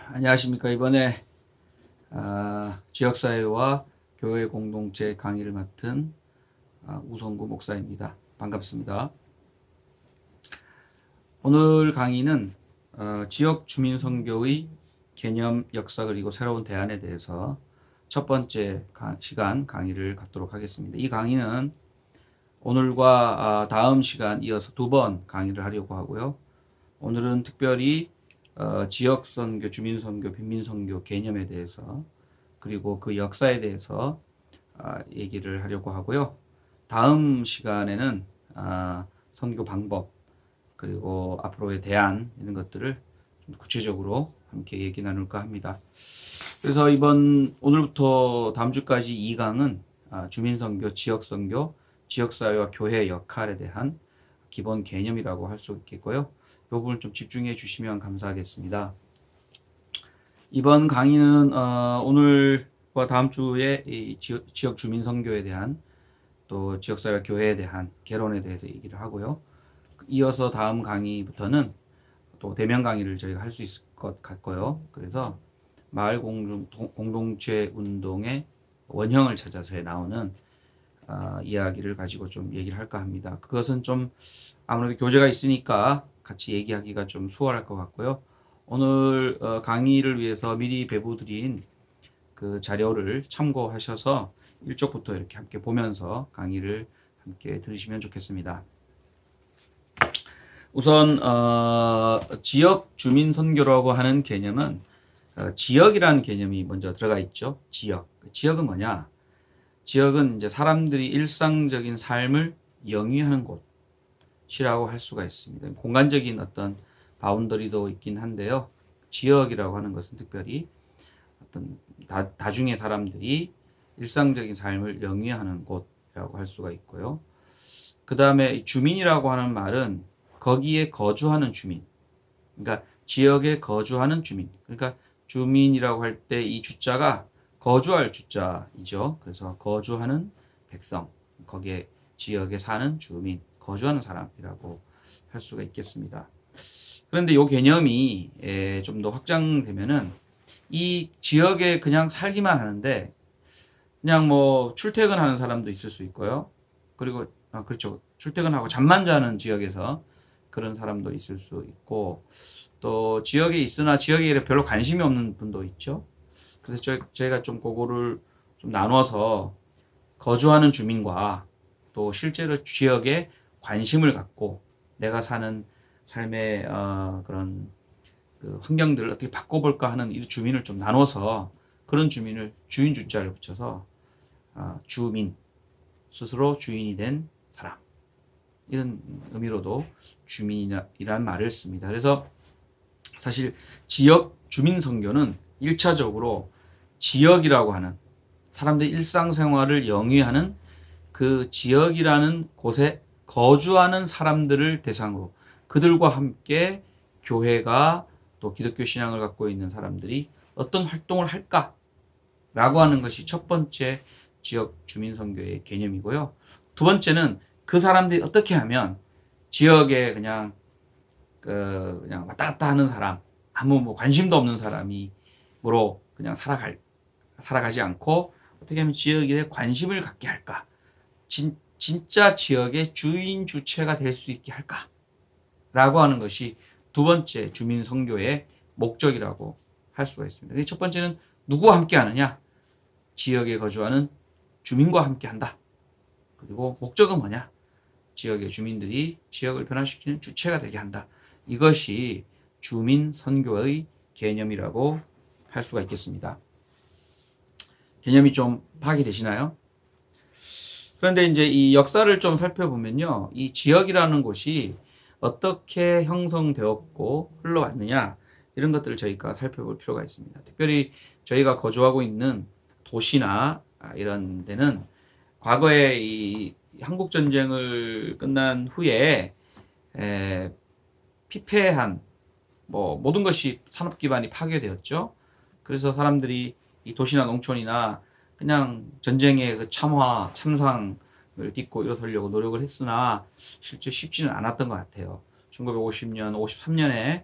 안녕하십니까. 이번에 지역사회와 교회 공동체 강의를 맡은 우성구 목사입니다. 반갑습니다. 오늘 강의는 지역 주민 선교의 개념, 역사 그리고 새로운 대안에 대해서 첫 번째 시간 강의를 갖도록 하겠습니다. 이 강의는 오늘과 다음 시간 이어서 두 번 강의를 하려고 하고요. 오늘은 특별히 지역 선교, 주민 선교, 빈민 선교 개념에 대해서 그리고 그 역사에 대해서 얘기를 하려고 하고요. 다음 시간에는 선교 방법 그리고 앞으로의 대안 이런 것들을 좀 구체적으로 함께 얘기 나눌까 합니다. 그래서 오늘부터 다음 주까지 2강은 주민 선교, 지역 선교, 지역 사회와 교회의 역할에 대한 기본 개념이라고 할 수 있겠고요. 이 부분을 좀 집중해 주시면 감사하겠습니다. 이번 강의는 오늘과 다음 주에 이 지역 주민 선교에 대한 또 지역사회와 교회에 대한 개론에 대해서 얘기를 하고요. 이어서 다음 강의부터는 또 대면 강의를 저희가 할 수 있을 것 같고요. 그래서 마을 공동체 운동의 원형을 찾아서 나오는 이야기를 가지고 좀 얘기를 할까 합니다. 그것은 좀 아무래도 교재가 있으니까 같이 얘기하기가 좀 수월할 것 같고요. 오늘 강의를 위해서 미리 배부드린 그 자료를 참고하셔서 1쪽부터 이렇게 함께 보면서 강의를 함께 들으시면 좋겠습니다. 우선 지역 주민 선교라고 하는 개념은 지역이라는 개념이 먼저 들어가 있죠. 지역은 뭐냐? 지역은 이제 사람들이 일상적인 삶을 영위하는 곳이라고 할 수가 있습니다. 공간적인 어떤 바운더리도 있긴 한데요. 지역이라고 하는 것은 특별히 어떤 다중의 사람들이 일상적인 삶을 영위하는 곳이라고 할 수가 있고요. 그 다음에 주민이라고 하는 말은 거기에 거주하는 주민, 그러니까 지역에 거주하는 주민. 그러니까 주민이라고 할 때 이 주자가 거주할 주자이죠. 그래서 거주하는 백성, 거기에 지역에 사는 주민, 거주하는 사람이라고 할 수가 있겠습니다. 그런데 이 개념이 좀 더 확장되면은 이 지역에 그냥 살기만 하는데 그냥 뭐 출퇴근하는 사람도 있을 수 있고요. 그리고 그렇죠. 출퇴근하고 잠만 자는 지역에서 그런 사람도 있을 수 있고 또 지역에 있으나 지역에 별로 관심이 없는 분도 있죠. 그래서 저희가 좀 그거를 좀 나눠서 거주하는 주민과 또 실제로 지역에 관심을 갖고 내가 사는 삶의 그런 그 환경들을 어떻게 바꿔볼까 하는 이 주민을 좀 나눠서 그런 주민을 주인 주자를 붙여서 주민, 스스로 주인이 된 사람, 이런 의미로도 주민이란 말을 씁니다. 그래서 사실 지역 주민 선교는 1차적으로 지역이라고 하는 사람들의 일상생활을 영위하는 그 지역이라는 곳에 거주하는 사람들을 대상으로 그들과 함께 교회가 또 기독교 신앙을 갖고 있는 사람들이 어떤 활동을 할까라고 하는 것이 첫 번째 지역 주민 선교의 개념이고요. 두 번째는 그 사람들이 어떻게 하면 지역에 그냥 왔다 갔다 하는 사람, 아무 뭐 관심도 없는 사람이므로 그냥 살아가지 않고 어떻게 하면 지역에 관심을 갖게 할까? 진짜 지역의 주인 주체가 될 수 있게 할까? 라고 하는 것이 두 번째 주민 선교의 목적이라고 할 수가 있습니다. 첫 번째는 누구와 함께 하느냐? 지역에 거주하는 주민과 함께 한다. 그리고 목적은 뭐냐? 지역의 주민들이 지역을 변화시키는 주체가 되게 한다. 이것이 주민 선교의 개념이라고 할 수가 있겠습니다. 개념이 좀 파악이 되시나요? 그런데 이제 이 역사를 좀 살펴보면요. 이 지역이라는 곳이 어떻게 형성되었고 흘러왔느냐 이런 것들을 저희가 살펴볼 필요가 있습니다. 특별히 저희가 거주하고 있는 도시나 이런 데는 과거에 이 한국 전쟁을 끝난 후에 피폐한 뭐 모든 것이 산업 기반이 파괴되었죠. 그래서 사람들이 이 도시나 농촌이나 그냥 전쟁의 그 참화, 참상을 딛고 일어서려고 노력을 했으나 실제 쉽지는 않았던 것 같아요. 1950년, 53년에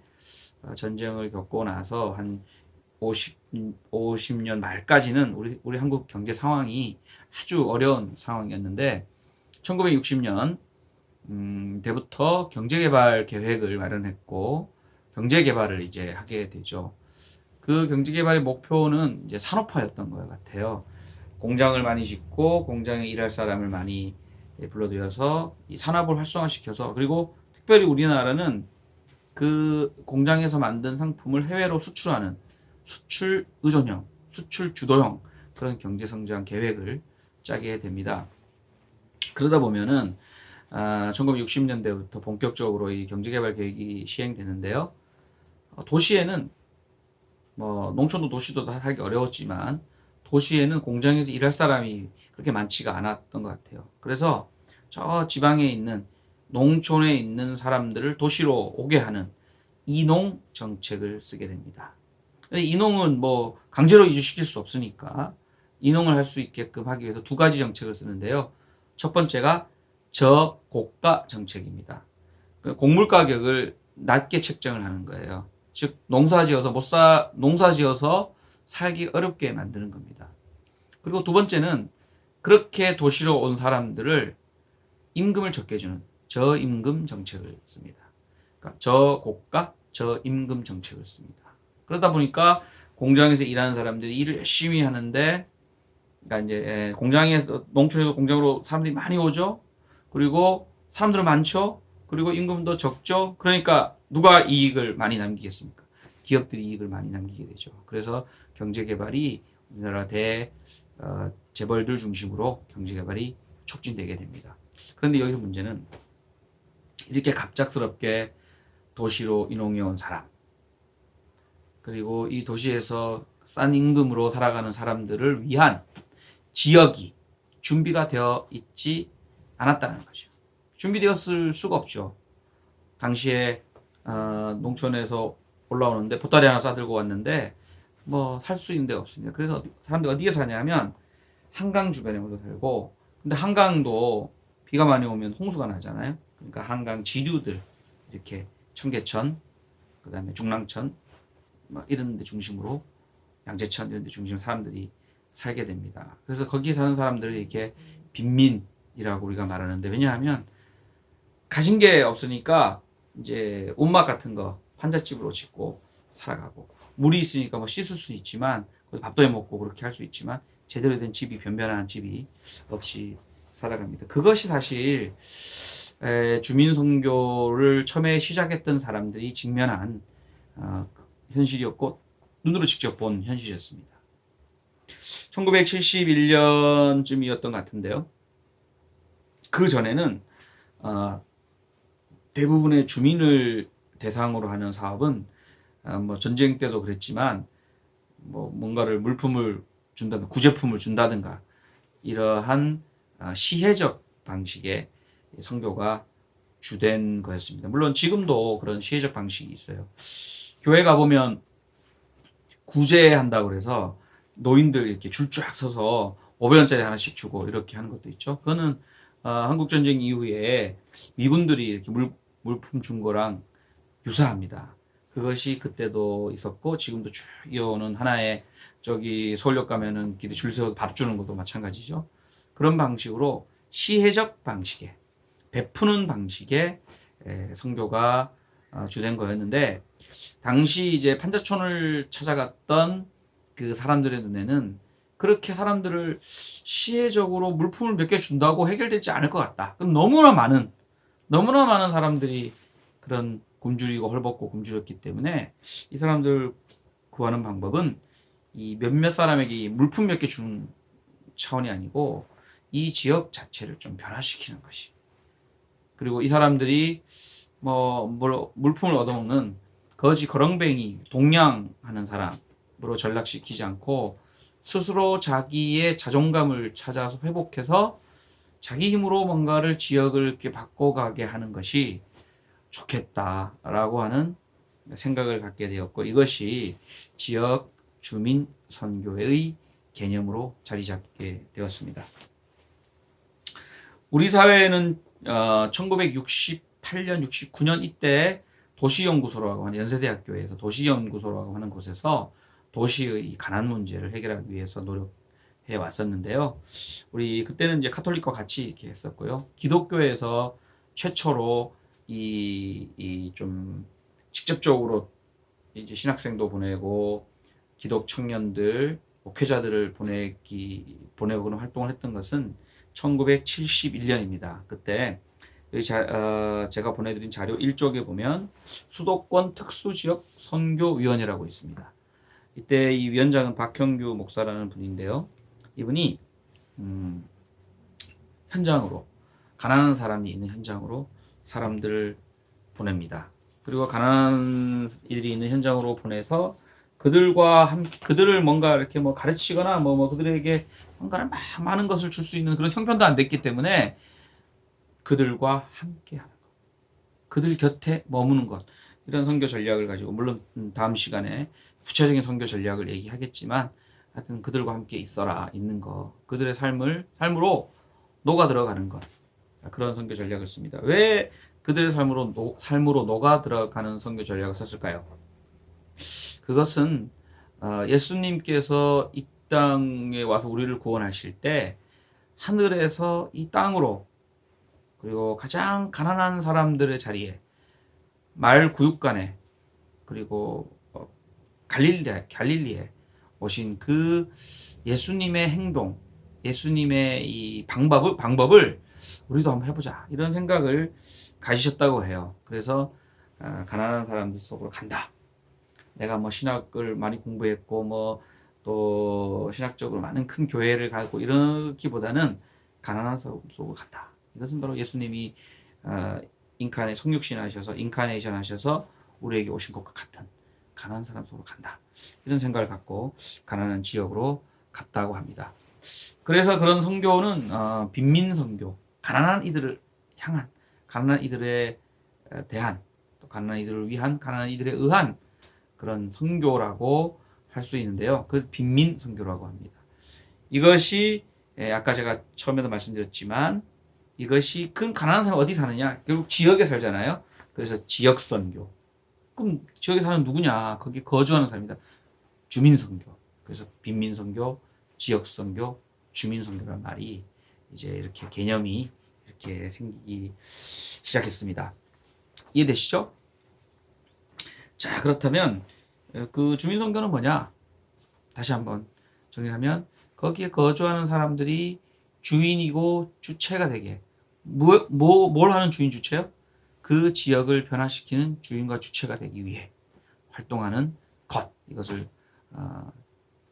전쟁을 겪고 나서 한 1950년 말까지는 우리 한국 경제 상황이 아주 어려운 상황이었는데 1960년 때부터 경제개발 계획을 마련했고 경제 개발을 이제 하게 되죠. 그 경제 개발의 목표는 이제 산업화였던 것 같아요. 공장을 많이 짓고 공장에 일할 사람을 많이 불러들여서 이 산업을 활성화시켜서 그리고 특별히 우리나라는 그 공장에서 만든 상품을 해외로 수출하는 수출 의존형, 수출 주도형 그런 경제 성장 계획을 짜게 됩니다. 그러다 보면은 1960년대부터 본격적으로 이 경제개발 계획이 시행되는데요. 도시에는 뭐 농촌도 도시도 다 하기 어려웠지만 도시에는 공장에서 일할 사람이 그렇게 많지가 않았던 것 같아요. 그래서 저 지방에 있는 농촌에 있는 사람들을 도시로 오게 하는 이농 정책을 쓰게 됩니다. 이농은 뭐 강제로 이주시킬 수 없으니까 이농을 할 수 있게끔 하기 위해서 두 가지 정책을 쓰는데요. 첫 번째가 저고가 정책입니다. 곡물 가격을 낮게 책정을 하는 거예요. 즉 농사지어서 살기 어렵게 만드는 겁니다. 그리고 두 번째는 그렇게 도시로 온 사람들을 임금을 적게 주는 저임금 정책을 씁니다. 그러니까 저고가 저임금 정책을 씁니다. 그러다 보니까 공장에서 일하는 사람들이 일을 열심히 하는데 그러니까 이제 공장에서 농촌에서 공장으로 사람들이 많이 오죠. 그리고 사람들은 많죠. 그리고 임금도 적죠. 그러니까 누가 이익을 많이 남기겠습니까? 기업들이 이익을 많이 남기게 되죠. 그래서 경제개발이 우리나라 재벌들 중심으로 경제개발이 촉진되게 됩니다. 그런데 여기서 문제는 이렇게 갑작스럽게 도시로 이농해 온 사람 그리고 이 도시에서 싼 임금으로 살아가는 사람들을 위한 지역이 준비가 되어 있지 않았다는 거죠. 준비되었을 수가 없죠. 당시에 농촌에서 올라오는데 보따리 하나 싸들고 왔는데 뭐 살 수 있는 데가 없습니다. 그래서 사람들이 어디에 사냐면 한강 주변에 모여 살고 근데 한강도 비가 많이 오면 홍수가 나잖아요. 그러니까 한강 지류들 이렇게 청계천 그다음에 중랑천 막 이런 데 중심으로 양재천 이런 데 중심으로 사람들이 살게 됩니다. 그래서 거기 사는 사람들을 이렇게 빈민이라고 우리가 말하는데 왜냐하면 가진 게 없으니까 이제 옷막 같은 거 환자집으로 짓고 살아가고 물이 있으니까 뭐 씻을 수 있지만 밥도 해 먹고 그렇게 할 수 있지만 제대로 된 집이 변변한 집이 없이 살아갑니다. 그것이 사실 주민 선교를 처음에 시작했던 사람들이 직면한 현실이었고 눈으로 직접 본 현실이었습니다. 1971년쯤이었던 것 같은데요. 그 전에는 대부분의 주민을 대상으로 하는 사업은 뭐 전쟁 때도 그랬지만 뭐 뭔가를 물품을 준다든가 구제품을 준다든가 이러한 시혜적 방식의 선교가 주된 거였습니다. 물론 지금도 그런 시혜적 방식이 있어요. 교회 가보면 구제한다고 그래서 노인들 이렇게 줄 쫙 서서 500원짜리 하나씩 주고 이렇게 하는 것도 있죠. 그거는 한국전쟁 이후에 미군들이 이렇게 물품 준 거랑 유사합니다. 그것이 그때도 있었고 지금도 쭉 이어오는 하나의 저기 서울역 가면은 길에 줄 세워서 밥 주는 것도 마찬가지죠. 그런 방식으로 시혜적 방식의 베푸는 방식의 선교가 주된 거였는데 당시 이제 판자촌을 찾아갔던 그 사람들의 눈에는 그렇게 사람들을 시혜적으로 물품을 몇 개 준다고 해결되지 않을 것 같다. 그럼 너무나 많은 사람들이 그런 굶주리고 헐벗고 굶주렸기 때문에 이 사람들 구하는 방법은 이 몇몇 사람에게 물품 몇 개 주는 차원이 아니고 이 지역 자체를 좀 변화시키는 것이. 그리고 이 사람들이 물품을 얻어먹는 거지 거렁뱅이 동냥하는 사람으로 전락시키지 않고 스스로 자기의 자존감을 찾아서 회복해서 자기 힘으로 뭔가를 지역을 이렇게 바꿔가게 하는 것이 좋겠다라고 하는 생각을 갖게 되었고 이것이 지역 주민 선교의 개념으로 자리 잡게 되었습니다. 우리 사회에는 1968년, 69년 이때 도시연구소라고 하는 연세대학교에서 도시연구소라고 하는 곳에서 도시의 가난 문제를 해결하기 위해서 노력해 왔었는데요. 우리 그때는 이제 카톨릭과 같이 이렇게 했었고요. 기독교에서 최초로 이 좀 직접적으로 이제 신학생도 보내고 기독 청년들, 목회자들을 보내고 그런 활동을 했던 것은 1971년입니다. 그때 제가 보내드린 자료 1쪽에 보면 수도권 특수지역 선교위원회라고 있습니다. 이때 이 위원장은 박형규 목사라는 분인데요. 이분이 현장으로, 가난한 사람이 있는 현장으로 사람들을 보냅니다. 그리고 가난한 이들이 있는 현장으로 보내서 그들을 뭔가 이렇게 뭐 가르치거나 그들에게 뭔가 많은 것을 줄 수 있는 그런 형편도 안 됐기 때문에 그들과 함께 하는 것, 그들 곁에 머무는 것, 이런 선교 전략을 가지고, 물론 다음 시간에 구체적인 선교 전략을 얘기하겠지만, 하여튼 그들과 함께 있는 것, 그들의 삶으로 녹아 들어가는 것, 그런 선교 전략을 씁니다. 왜 그들의 삶으로 녹아 들어가는 선교 전략을 썼을까요? 그것은 예수님께서 이 땅에 와서 우리를 구원하실 때 하늘에서 이 땅으로, 그리고 가장 가난한 사람들의 자리에, 마을 구육간에, 그리고 갈릴리에 오신 그 예수님의 행동, 예수님의 이 방법을 우리도 한번 해보자, 이런 생각을 가지셨다고 해요. 그래서 가난한 사람들 속으로 간다. 내가 뭐 신학을 많이 공부했고 또 신학적으로 많은 큰 교회를 가고 이러기보다는 가난한 사람 속으로 간다. 이것은 바로 예수님이 인카네이션 하셔서 우리에게 오신 것과 같은 가난한 사람 속으로 간다, 이런 생각을 갖고 가난한 지역으로 갔다고 합니다. 그래서 그런 선교는 빈민 선교, 가난한 이들을 향한, 가난한 이들에 대한, 또 가난한 이들을 위한, 가난한 이들에 의한 그런 선교라고 할 수 있는데요. 그 빈민 선교라고 합니다. 이것이 아까 제가 처음에도 말씀드렸지만, 이것이 그 가난한 사람 어디 사느냐? 결국 지역에 살잖아요. 그래서 지역 선교. 그럼 지역에 사는 누구냐? 거기 거주하는 사람이다. 주민 선교. 그래서 빈민 선교, 지역 선교, 주민 선교라는 말이 이제 이렇게 개념이 이렇게 생기기 시작했습니다. 이해되시죠? 자, 그렇다면 그 주민 선교는 뭐냐? 다시 한번 정리하면, 거기에 거주하는 사람들이 주인이고 주체가 되게, 뭘 하는 주인 주체요? 그 지역을 변화시키는 주인과 주체가 되기 위해 활동하는 것, 이것을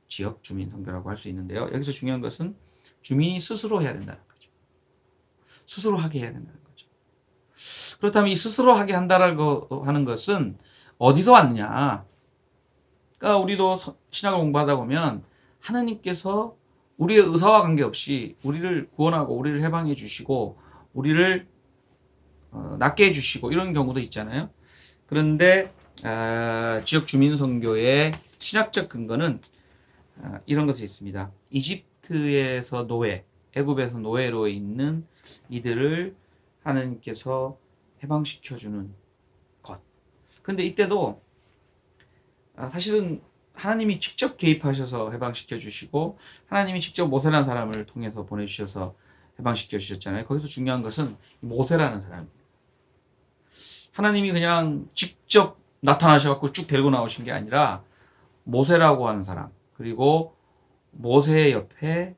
지역 주민 선교라고 할 수 있는데요. 여기서 중요한 것은 주민이 스스로 해야 된다는 거죠. 스스로 하게 해야 된다는 거죠. 그렇다면 이 스스로 하게 한다라고 하는 것은 어디서 왔느냐? 그러니까 우리도 신학을 공부하다 보면 하느님께서 우리의 의사와 관계없이 우리를 구원하고 우리를 해방해 주시고 우리를 낫게 해주시고 이런 경우도 있잖아요. 그런데 지역 주민 선교의 신학적 근거는 이런 것이 있습니다. 이집트에서 애굽에서 노예로 있는 이들을 하나님께서 해방시켜주는 것. 근데 이때도 사실은 하나님이 직접 개입하셔서 해방시켜 주시고, 하나님이 직접 모세라는 사람을 통해서 보내주셔서 해방시켜 주셨잖아요. 거기서 중요한 것은 모세라는 사람입니다. 하나님이 그냥 직접 나타나셔갖고 쭉 데리고 나오신 게 아니라 모세라고 하는 사람, 그리고 모세의 옆에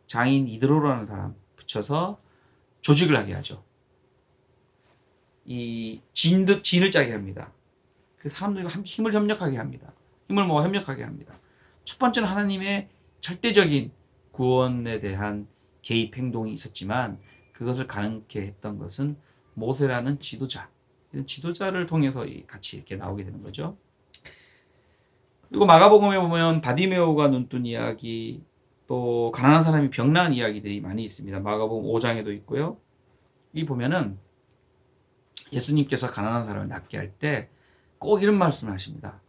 장인 이드로라는 사람 붙여서 조직을 하게 하죠. 이 진을 짜게 합니다. 그래서 사람들과 함께 힘을 협력하게 합니다. 힘을 모아 협력하게 합니다. 첫 번째는 하나님의 절대적인 구원에 대한 개입 행동이 있었지만, 그것을 가능케 했던 것은 모세라는 지도자, 이런 지도자를 통해서 같이 이렇게 나오게 되는 거죠. 그리고 마가복음에 보면 바디메오가 눈뜬 이야기, 또 가난한 사람이 병난 이야기들이 많이 있습니다. 마가복음 5장에도 있고요. 이 보면은 예수님께서 가난한 사람을 낫게 할 때 꼭 이런 말씀을 하십니다.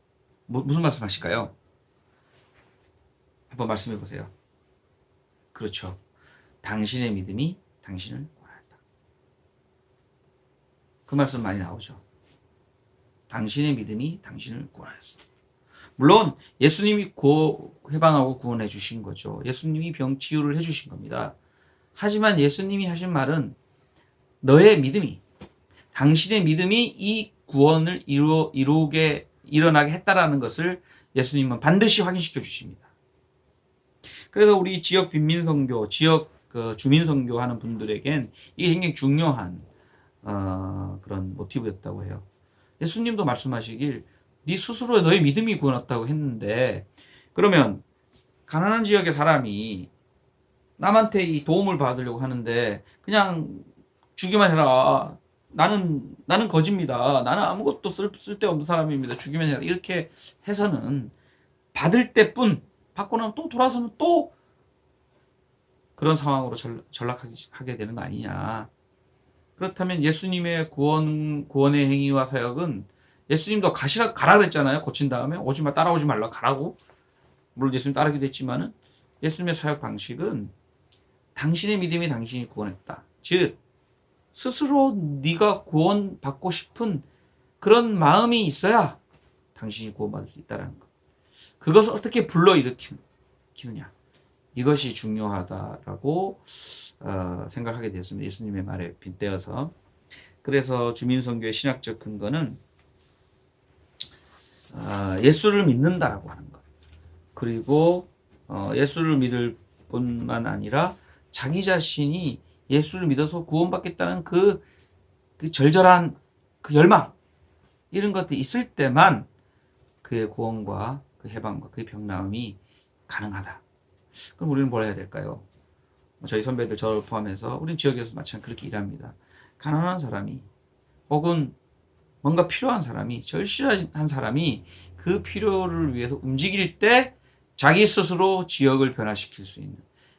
무슨 말씀 하실까요? 한번 말씀해 보세요. 그렇죠. 당신의 믿음이 당신을 구원했다. 그 말씀 많이 나오죠. 당신의 믿음이 당신을 구원했어. 물론 예수님이 해방하고 구원해 주신 거죠. 예수님이 병 치유를 해 주신 겁니다. 하지만 예수님이 하신 말은 너의 믿음이, 당신의 믿음이 이 구원을 일어나게 했다라는 것을 예수님은 반드시 확인시켜 주십니다. 그래서 우리 지역 빈민선교, 지역 주민선교 하는 분들에겐 이게 굉장히 중요한 그런 모티브였다고 해요. 예수님도 말씀하시길 네 스스로 너의 믿음이 구원했다고 했는데, 그러면 가난한 지역의 사람이 남한테 이 도움을 받으려고 하는데 그냥 주기만 해라. 나는 거지입니다. 나는 아무것도 쓸데없는 사람입니다. 주기만 해라. 이렇게 해서는 받을 때뿐, 받고 나면 또 돌아서면 또 그런 상황으로 전락하게 되는 거 아니냐. 그렇다면 예수님의 구원의 행위와 사역은, 예수님도 가라 그랬잖아요. 고친 다음에 따라오지 말라 가라고. 물론 예수님 따르기도 했지만은 예수님의 사역 방식은 당신의 믿음이 당신이 구원했다. 즉 스스로 네가 구원받고 싶은 그런 마음이 있어야 당신이 구원받을 수 있다는 것. 그것을 어떻게 불러일으키느냐. 이것이 중요하다라고 생각하게 됐습니다. 예수님의 말에 빗대어서. 그래서 주민선교의 신학적 근거는 예수를 믿는다라고 하는 것. 그리고 예수를 믿을 뿐만 아니라 자기 자신이 예수를 믿어서 구원받겠다는 그 절절한 그 열망, 이런 것들이 있을 때만 그의 구원과 그 해방과 그의 병나음이 가능하다. 그럼 우리는 뭘 해야 될까요? 저희 선배들, 저를 포함해서 우린 지역에서 마찬가지로 그렇게 일합니다. 가난한 사람이 혹은 뭔가 필요한 사람이, 절실한 사람이 그 필요를 위해서 움직일 때 자기 스스로 지역을 변화시킬 수 있는,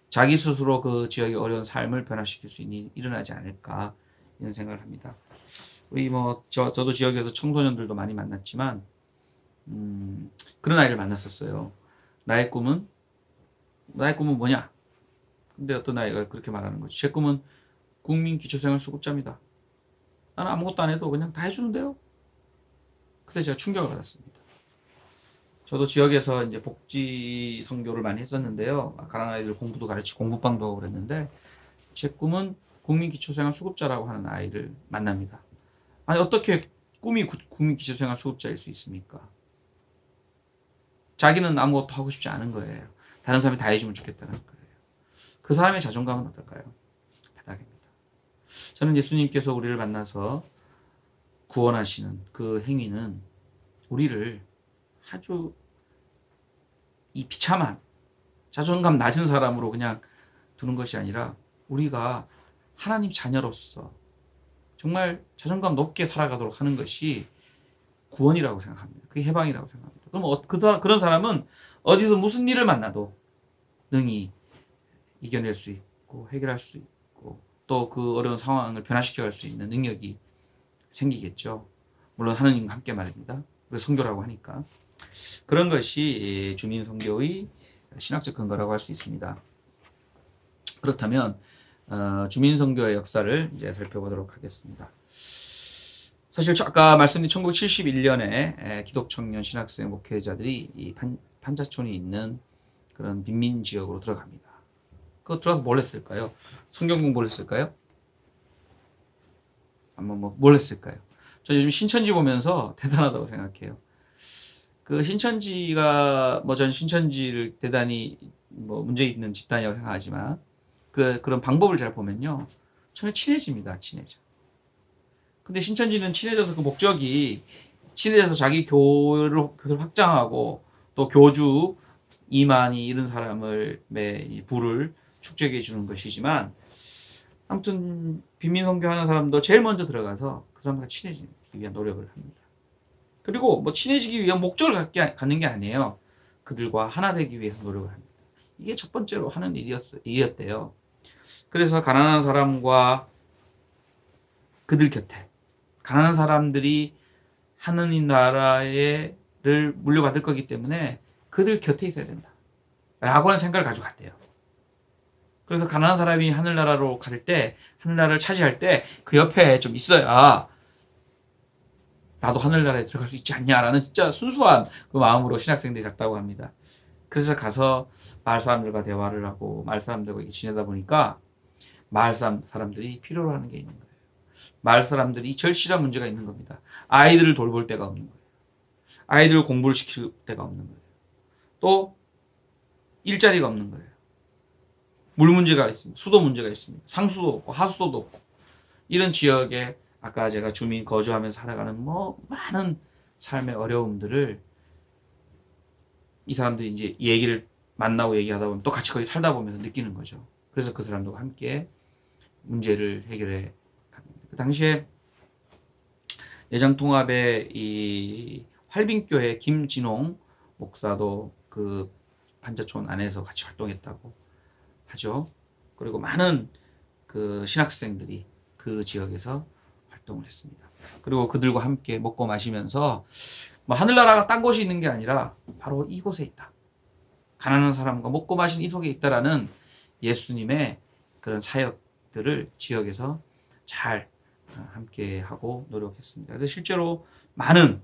자기 스스로 그 지역의 어려운 삶을 변화시킬 수 있는 일이 일어나지 않을까, 이런 생각을 합니다. 우리 저도 지역에서 청소년들도 많이 만났지만 그런 아이를 만났었어요. 나의 꿈은 뭐냐? 근데 어떤 아이가 그렇게 말하는 거죠. 제 꿈은 국민 기초생활 수급자입니다. 나는 아무것도 안 해도 그냥 다 해주는데요. 그때 제가 충격을 받았습니다. 저도 지역에서 이제 복지 선교를 많이 했었는데요. 가난한 아이들 공부도 가르치고 공부방도 하고 그랬는데, 제 꿈은 국민 기초생활 수급자라고 하는 아이를 만납니다. 아니, 어떻게 꿈이 국민 기초생활 수급자일 수 있습니까? 자기는 아무것도 하고 싶지 않은 거예요. 다른 사람이 다 해주면 좋겠다는 거예요. 그 사람의 자존감은 어떨까요? 바닥입니다. 저는 예수님께서 우리를 만나서 구원하시는 그 행위는 우리를 아주 이 비참한 자존감 낮은 사람으로 그냥 두는 것이 아니라, 우리가 하나님 자녀로서 정말 자존감 높게 살아가도록 하는 것이 구원이라고 생각합니다. 그게 해방이라고 생각합니다. 그럼 그런 사람은 어디서 무슨 일을 만나도 능히 이겨낼 수 있고 해결할 수 있고 또 그 어려운 상황을 변화시켜갈 수 있는 능력이 생기겠죠. 물론 하느님과 함께 말입니다. 우리 선교라고 하니까. 그런 것이 주민 선교의 신학적 근거라고 할 수 있습니다. 그렇다면 주민 선교의 역사를 이제 살펴보도록 하겠습니다. 사실 아까 말씀드린 1971년에 기독청년 신학생 목회자들이 이 판자촌이 있는 그런 빈민 지역으로 들어갑니다. 그거 들어가서 뭘 했을까요? 성경 공부를 했을까요? 뭘 했을까요? 저 요즘 신천지 보면서 대단하다고 생각해요. 그 신천지가 전 신천지를 대단히 문제 있는 집단이라고 생각하지만 그런 방법을 잘 보면요, 처음에 친해집니다. 친해져. 근데 신천지는 친해져서 그 목적이 친해져서 자기 교회를 확장하고 또 교주 이만희 이런 사람을 부를 축적해 주는 것이지만, 아무튼 빈민 선교하는 사람도 제일 먼저 들어가서 그 사람과 친해지기 위한 노력을 합니다. 그리고 친해지기 위한 목적을 갖는 게 아니에요. 그들과 하나 되기 위해서 노력을 합니다. 이게 첫 번째로 하는 일이었대요. 그래서 가난한 사람과 그들 곁에, 가난한 사람들이 하느님 나라를 물려받을 거기 때문에 그들 곁에 있어야 된다 라고 하는 생각을 가지고 갔대요. 그래서 가난한 사람이 하늘나라로 갈 때, 하늘나라를 차지할 때 그 옆에 좀 있어야 나도 하늘나라에 들어갈 수 있지 않냐라는 진짜 순수한 그 마음으로 신학생들이 갔다고 합니다. 그래서 가서 마을 사람들과 대화를 하고 마을 사람들과 지내다 보니까 마을 사람들이 필요로 하는 게 있는 거예요. 마을 사람들이 절실한 문제가 있는 겁니다. 아이들을 돌볼 데가 없는 거예요. 아이들을 공부를 시킬 데가 없는 거예요. 또 일자리가 없는 거예요. 물 문제가 있습니다. 수도 문제가 있습니다. 상수도 없고 하수도도 없고 이런 지역에 아까 제가 주민 거주하면서 살아가는 많은 삶의 어려움들을 이 사람들이 이제 얘기를 만나고 얘기하다 보면 또 같이 거기 살다 보면서 느끼는 거죠. 그래서 그 사람들과 함께 문제를 해결해 갑니다. 그 당시에 예정통합의 이 활빈교회 김진홍 목사도 그 판자촌 안에서 같이 활동했다고 하죠. 그리고 많은 그 신학생들이 그 지역에서 활동을 했습니다. 그리고 그들과 함께 먹고 마시면서 하늘나라가 딴 곳이 있는 게 아니라 바로 이곳에 있다. 가난한 사람과 먹고 마시는 이 속에 있다라는 예수님의 그런 사역들을 지역에서 잘 함께 하고 노력했습니다. 그래서 실제로 많은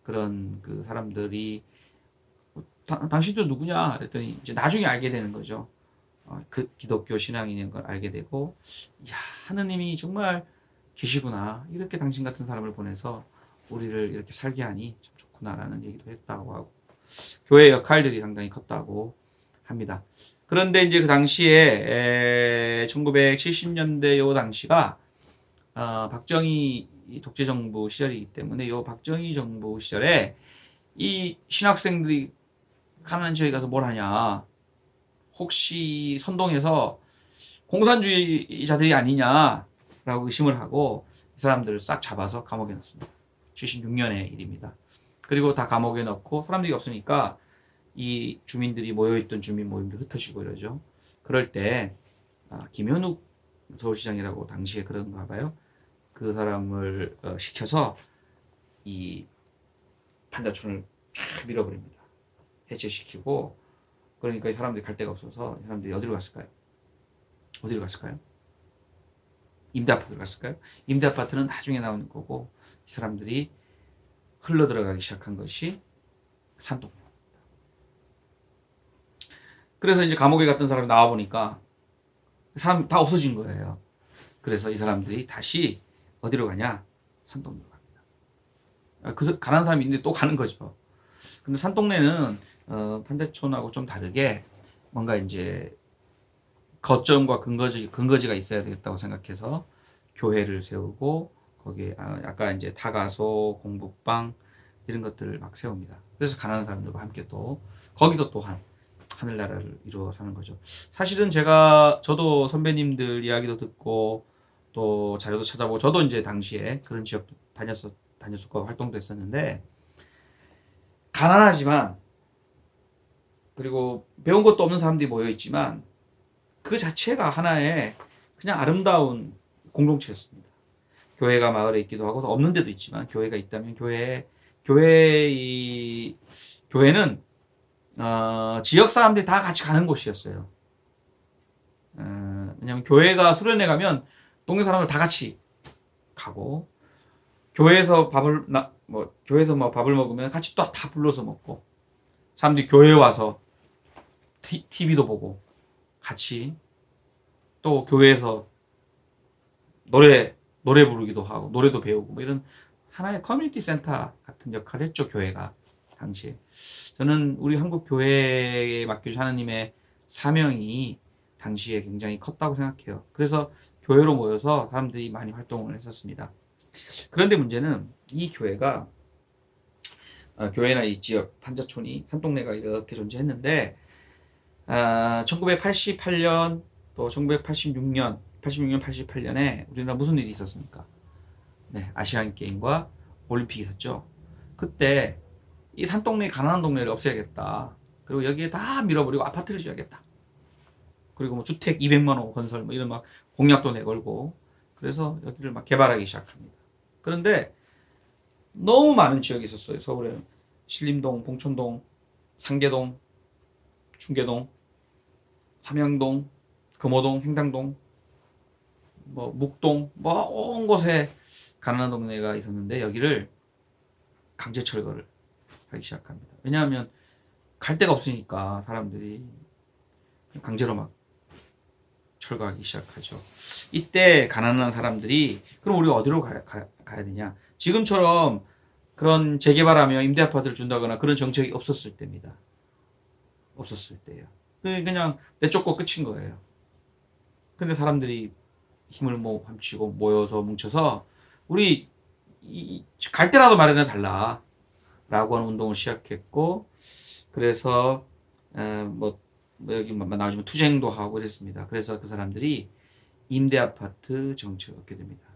그런 그 사람들이 당신도 누구냐 그랬더니 이제 나중에 알게 되는 거죠. 그 기독교 신앙인인 걸 알게 되고, 야, 하느님이 정말 계시구나. 이렇게 당신 같은 사람을 보내서 우리를 이렇게 살게 하니 참 좋구나라는 얘기도 했다고 하고, 교회 역할들이 상당히 컸다고 합니다. 그런데 이제 그 당시에 1970년대 요 당시가 박정희 독재 정부 시절이기 때문에 요 박정희 정부 시절에 이 신학생들이 가난한 지역에 가서 뭘 하냐, 혹시 선동해서 공산주의자들이 아니냐라고 의심을 하고 이 사람들을 싹 잡아서 감옥에 넣습니다. 76년의 일입니다. 그리고 다 감옥에 넣고 사람들이 없으니까 이 주민들이 모여있던 주민 모임도 흩어지고 이러죠. 그럴 때 김현욱 서울시장이라고 당시에 그런가 봐요. 그 사람을 시켜서 이 판자촌을 쫙 밀어버립니다. 해체시키고, 그러니까 이 사람들이 갈 데가 없어서 이 사람들이 어디로 갔을까요? 어디로 갔을까요? 임대아파트로 갔을까요? 임대아파트는 나중에 나오는 거고, 이 사람들이 흘러 들어가기 시작한 것이 산동네입니다. 그래서 이제 감옥에 갔던 사람이 나와 보니까 사람 다 없어진 거예요. 그래서 이 사람들이 다시 어디로 가냐? 산동네로 갑니다. 그 가난 사람이 있는데 또 가는 거죠. 근데 산동네는 판자촌하고 좀 다르게 뭔가 이제 거점과 근거지가 있어야 되겠다고 생각해서 교회를 세우고 거기에 아까 이제 타가소, 공부방 이런 것들을 막 세웁니다. 그래서 가난한 사람들과 함께 또 거기도 또한 하늘나라를 이루어 사는 거죠. 사실은 저도 선배님들 이야기도 듣고 또 자료도 찾아보고 저도 이제 당시에 그런 지역도 다녔었고 활동도 했었는데, 가난하지만 그리고 배운 것도 없는 사람들이 모여 있지만 그 자체가 하나의 그냥 아름다운 공동체였습니다. 교회가 마을에 있기도 하고 없는 데도 있지만 교회가 있다면 교회는 지역 사람들이 다 같이 가는 곳이었어요. 왜냐하면 교회가 수련회 가면 동네 사람들 다 같이 가고, 교회에서 밥을 먹으면 같이 또 다 불러서 먹고, 사람들이 교회에 와서 TV도 보고 같이 또 교회에서 노래 부르기도 하고 노래도 배우고 이런 하나의 커뮤니티 센터 같은 역할을 했죠, 교회가 당시에. 저는 우리 한국 교회에 맡겨주신 하나님의 사명이 당시에 굉장히 컸다고 생각해요. 그래서 교회로 모여서 사람들이 많이 활동을 했었습니다. 그런데 문제는 이 교회가 교회나 이 지역 판자촌이 산동네가 이렇게 존재했는데 1988년 또 1986년 88년에 우리나라 무슨 일이 있었습니까? 네, 아시안 게임과 올림픽이 있었죠. 그때 이 산동네 가난한 동네를 없애야겠다. 그리고 여기에 다 밀어버리고 아파트를 지어야겠다. 그리고 주택 200만 호 건설 이런 막 공약도 내걸고, 그래서 여기를 막 개발하기 시작합니다. 그런데 너무 많은 지역이 있었어요. 서울에는 신림동, 봉천동, 상계동, 중계동, 삼양동, 금호동, 행당동, 묵동, 온 곳에 가난한 동네가 있었는데 여기를 강제 철거를 하기 시작합니다. 왜냐하면 갈 데가 없으니까 사람들이 강제로 막 철거하기 시작하죠. 이때 가난한 사람들이 그럼 우리가 어디로 가야 되냐? 지금처럼 그런 재개발하며 임대 아파트를 준다거나 그런 정책이 없었을 때입니다. 없었을 때예요. 그냥 내쫓고 끝인 거예요. 근데 사람들이 힘을 합치고 모여서 뭉쳐서 우리 갈 때라도 마련해 달라 라고 하는 운동을 시작했고, 그래서 여기 나오지만 투쟁도 하고 그랬습니다. 그래서 그 사람들이 임대 아파트 정책을 얻게 됩니다.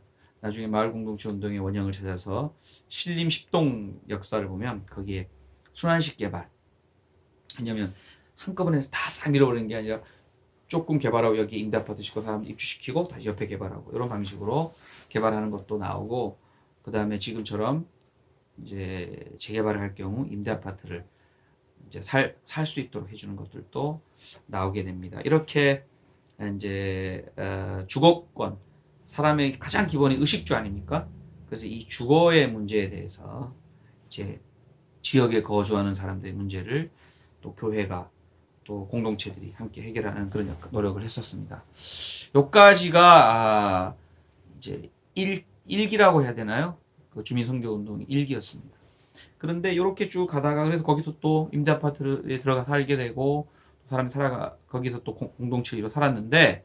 나중에 마을 공동체 운동의 원형을 찾아서 신림 10동 역사를 보면 거기에 순환식 개발, 왜냐면 한꺼번에 다 싹 밀어버리는 게 아니라 조금 개발하고 여기 임대 아파트 짓고 사람 입주시키고 다시 옆에 개발하고 이런 방식으로 개발하는 것도 나오고, 그 다음에 지금처럼 이제 재개발을 할 경우 임대 아파트를 이제 살 수 있도록 해주는 것들도 나오게 됩니다. 이렇게 이제 주거권, 사람의 가장 기본이 의식주 아닙니까? 그래서 이 주거의 문제에 대해서 이제 지역에 거주하는 사람들의 문제를 또 교회가 또 공동체들이 함께 해결하는 그런 노력을 했었습니다. 요까지가 이제 일기라고 해야 되나요? 그 주민 선교 운동이 일기였습니다. 그런데 이렇게 쭉 가다가 그래서 거기서 또 임대 아파트에 들어가 살게 되고 사람이 거기서 또 공동체로 살았는데,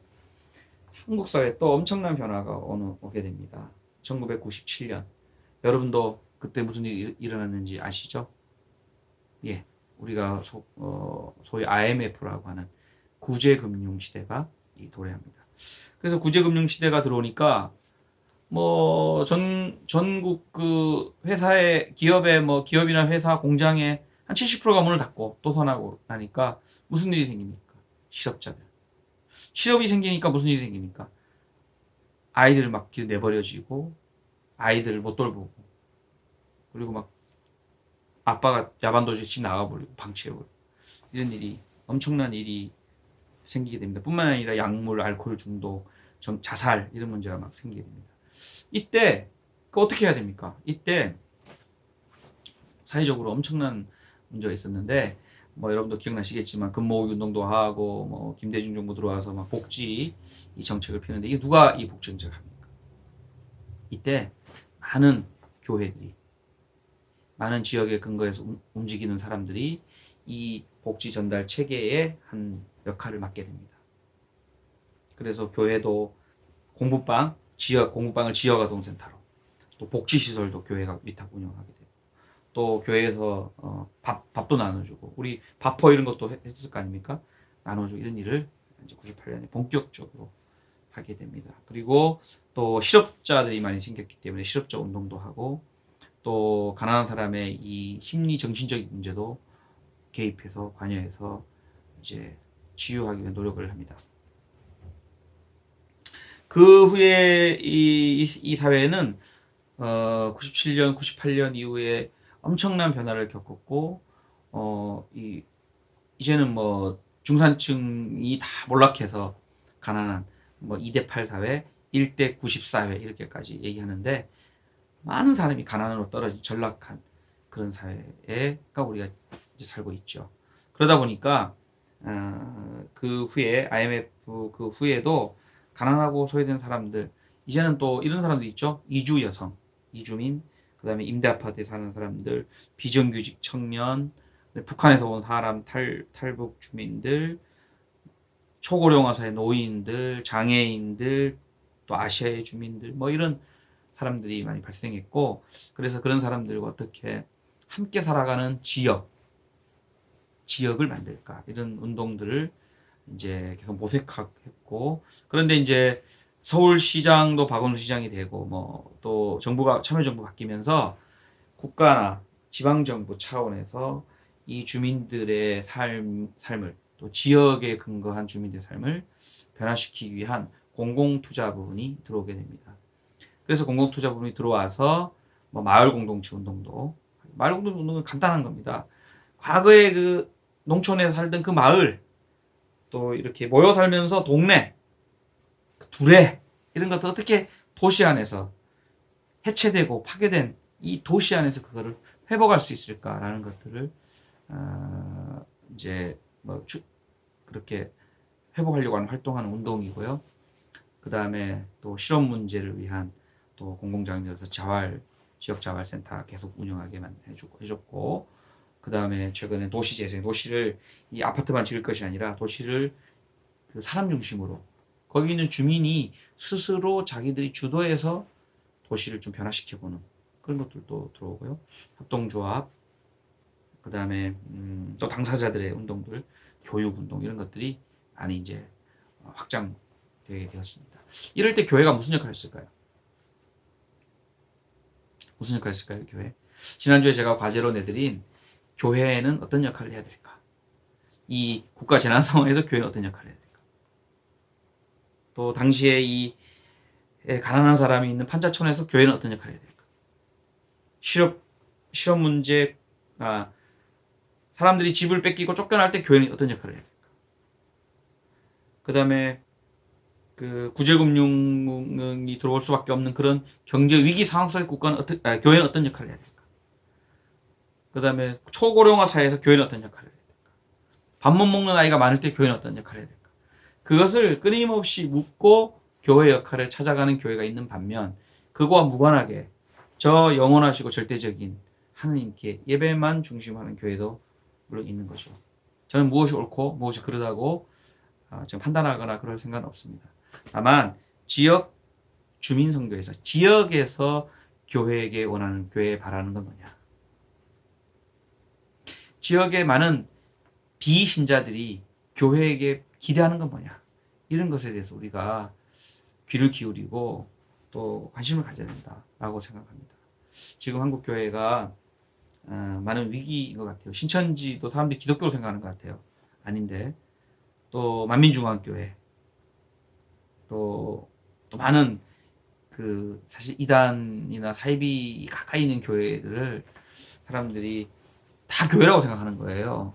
한국 사회에 또 엄청난 변화가 오게 됩니다. 1997년. 여러분도 그때 무슨 일이 일어났는지 아시죠? 예. 우리가 소위 IMF라고 하는 구제금융시대가 도래합니다. 그래서 구제금융시대가 들어오니까 전국 그 기업이나 회사, 공장에 한 70%가 문을 닫고 도산하고 나니까 무슨 일이 생깁니까? 실업이 생기니까 무슨 일이 생깁니까? 아이들 막 길 내버려지고, 아이들을 못 돌보고, 그리고 막 아빠가 야반도주에 집 나가버리고 방치해버리고, 이런 일이, 엄청난 일이 생기게 됩니다. 뿐만 아니라 약물, 알코올 중독, 자살, 이런 문제가 막 생기게 됩니다. 이때 어떻게 해야 됩니까? 이때 사회적으로 엄청난 문제가 있었는데, 여러분도 기억나시겠지만 금모으기 운동도 하고 김대중 정부 들어와서 막 복지 이 정책을 피우는데, 이게 누가 이 복지 정책을 합니까? 이때 많은 교회들이, 많은 지역에 근거해서 움직이는 사람들이 이 복지 전달 체계의 한 역할을 맡게 됩니다. 그래서 교회도 지역 공부방을 지역 아동센터로, 또 복지시설도 교회가 위탁 운영하게 되고, 또 교회에서 밥도 나눠주고, 우리 밥퍼 이런 것도 했을 거 아닙니까? 나눠주고, 이런 일을 이제 98년에 본격적으로 하게 됩니다. 그리고 또 실업자들이 많이 생겼기 때문에 실업자 운동도 하고, 또 가난한 사람의 이 심리 정신적인 문제도 개입해서 관여해서 이제 치유하기 위해 노력을 합니다. 그 후에 이 사회는 97년, 98년 이후에 엄청난 변화를 겪었고, 이제는 중산층이 다 몰락해서 가난한 2대8 사회, 1대90 사회 이렇게까지 얘기하는데, 많은 사람이 가난으로 떨어진 전락한 그런 사회가 우리가 이제 살고 있죠. 그러다 보니까 그 후에 IMF 그 후에도 가난하고 소외된 사람들, 이제는 또 이런 사람도 있죠. 이주 여성, 이주민, 그 다음에 임대 아파트에 사는 사람들, 비정규직 청년, 북한에서 온 사람, 탈북 주민들, 초고령화사의 노인들, 장애인들, 또 아시아의 주민들, 이런 사람들이 많이 발생했고, 그래서 그런 사람들과 어떻게 함께 살아가는 지역을 만들까, 이런 운동들을 이제 계속 모색했고, 그런데 이제 서울시장도 박원순 시장이 되고, 또 참여정부 바뀌면서 국가나 지방정부 차원에서 이 주민들의 삶을, 또 지역에 근거한 주민들의 삶을 변화시키기 위한 공공투자 부분이 들어오게 됩니다. 그래서 공공투자 부분이 들어와서 마을 공동체 운동은 간단한 겁니다. 과거에 그 농촌에 살던 그 마을, 또 이렇게 모여 살면서 동네, 두레, 이런 것들 어떻게 도시 안에서 해체되고 파괴된 이 도시 안에서 그거를 회복할 수 있을까라는 것들을 이제 그렇게 회복하려고 하는 활동하는 운동이고요. 그 다음에 또 실업 문제를 위한 또 공공장려에서 지역 자활센터 계속 운영하게만 해줬고, 그 다음에 최근에 도시재생, 도시를 이 아파트만 지을 것이 아니라 도시를 그 사람 중심으로, 거기 있는 주민이 스스로 자기들이 주도해서 도시를 좀 변화시켜보는 그런 것들도 들어오고요. 협동조합, 그 다음에 또 당사자들의 운동들, 교육운동 이런 것들이 많이 이제 확장되게 되었습니다. 이럴 때 교회가 무슨 역할을 했을까요? 무슨 역할을 했을까요, 교회? 지난주에 제가 과제로 내드린 교회는 어떤 역할을 해야 될까? 이 국가 재난 상황에서 교회는 어떤 역할을 해야 될까? 또 당시에 이 가난한 사람이 있는 판자촌에서 교회는 어떤 역할을 해야 될까? 실업 문제, 사람들이 집을 뺏기고 쫓겨날 때 교회는 어떤 역할을 해야 될까? 그 다음에 그 구제금융이 들어올 수밖에 없는 그런 경제 위기 상황 속에 교회는 어떤 역할을 해야 될까? 그 다음에 초고령화 사회에서 교회는 어떤 역할을 해야 될까? 밥 못 먹는 아이가 많을 때 교회는 어떤 역할을 해야 될까? 그것을 끊임없이 묻고 교회 역할을 찾아가는 교회가 있는 반면, 그거와 무관하게 저 영원하시고 절대적인 하느님께 예배만 중심하는 교회도 물론 있는 거죠. 저는 무엇이 옳고 무엇이 그르다고 지금 판단하거나 그럴 생각은 없습니다. 다만 지역 주민 선교에서, 지역에서 교회에게 원하는, 교회에 바라는 건 뭐냐? 지역의 많은 비신자들이 교회에게 기대하는 건 뭐냐? 이런 것에 대해서 우리가 귀를 기울이고 또 관심을 가져야 된다라고 생각합니다. 지금 한국 교회가 많은 위기인 것 같아요. 신천지도 사람들이 기독교로 생각하는 것 같아요. 아닌데, 또 만민중앙교회, 또 많은 그 사실 이단이나 사이비 가까이 있는 교회들을 사람들이 다 교회라고 생각하는 거예요.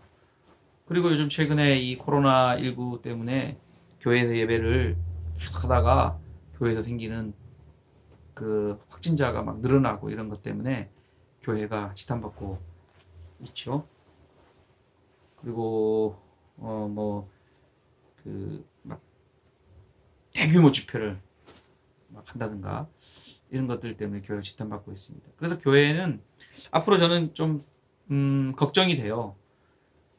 그리고 요즘 최근에 이 코로나19 때문에 교회에서 예배를 하다가 교회에서 생기는 그 확진자가 막 늘어나고 이런 것 때문에 교회가 지탄받고 있죠. 그리고 막 대규모 집회를 막 한다든가 이런 것들 때문에 교회가 지탄받고 있습니다. 그래서 교회는 앞으로 저는 좀 걱정이 돼요.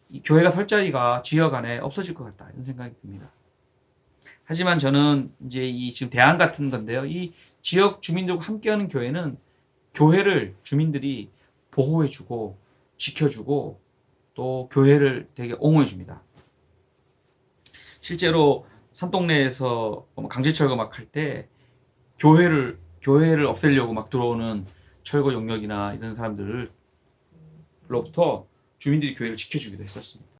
이 교회가 설 자리가 지역 안에 없어질 것 같다, 이런 생각이 듭니다. 하지만 저는 이제 이 지금 대안 같은 건데요. 이 지역 주민들과 함께하는 교회는 교회를 주민들이 보호해주고 지켜주고 또 교회를 되게 옹호해줍니다. 실제로 산동네에서 강제철거 막 할 때 교회를 없애려고 막 들어오는 철거 용역이나 이런 사람들로부터 주민들이 교회를 지켜주기도 했었습니다.